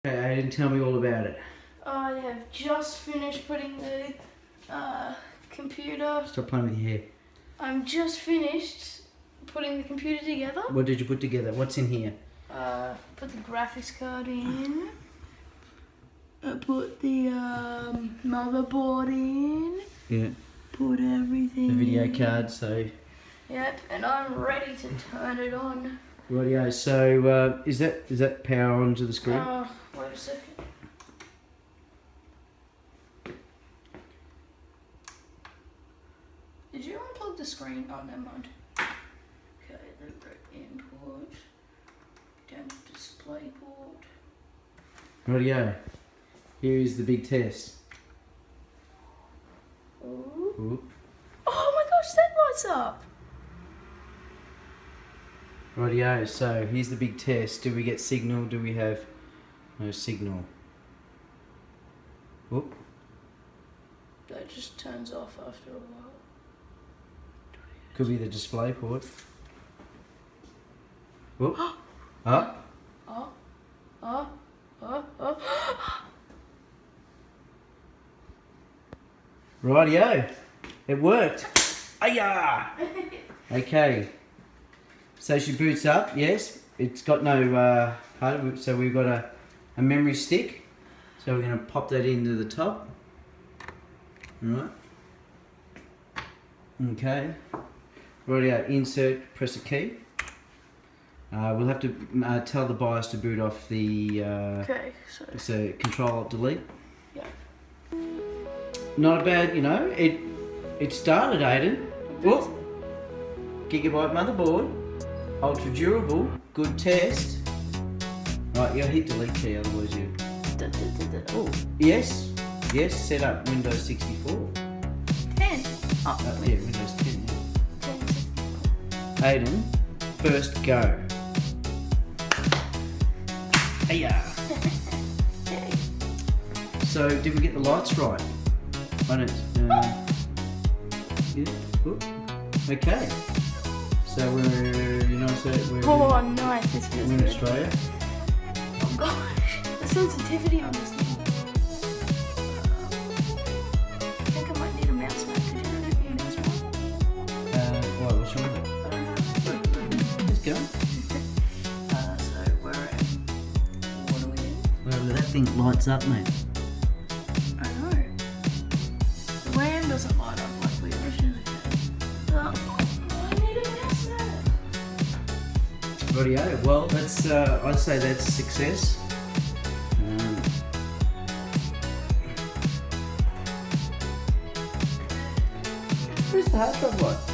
Okay, Aidan, tell me all about it. I have just finished putting the computer. Stop playing with your hair. I'm just finished putting the computer together. What did you put together? What's in here? Put the graphics card in. I put the motherboard in. Yeah. Put everything The video in. card, so... Yep, and I'm ready to turn it on. Rightio, so is that power onto the screen? Wait a second. Did you unplug the screen? Oh, never mind. Okay, the input. Down to display port. Rightio. Here is the big test. Ooh. Ooh. Oh my gosh, that lights up! Rightio, so here's the big test. Do we get signal? Do we have no signal? Whoop. That just turns off after a while. Could be the display port. Whoop. Up. Rightio. It worked. Ayah! Okay. So she boots up, yes. It's got no hard, so we've got a memory stick. So we're going to pop that into the top. Alright. Okay. Rightio, insert, press a key. We'll have to tell the BIOS to boot off the so Control Delete. Yeah. Not a bad, it started, Aidan. Whoop. Gigabyte motherboard. Ultra durable. Good test. Right, you hit delete key, otherwise you... Oh, yes. Yes, set up Windows 64. 10. Oh, Yeah, Windows 10. 10. Aidan, first go. Hiya. So, did we get the lights right? I don't... yeah. Whoop. Okay. So we're Oh, nice. This feels in good. Australia. Oh gosh, the sensitivity on this thing. I think I might need a mouse mat. Could you give me a mouse mat? Why? What's wrong with it? I don't know. Let's go. So we're at... What are we in? Well, that thing lights up, mate. I know. The RAM doesn't light up like we originally did. I need a mouse mat. Rightio. Well, that's I'd say that's success. Where's the hard drive light?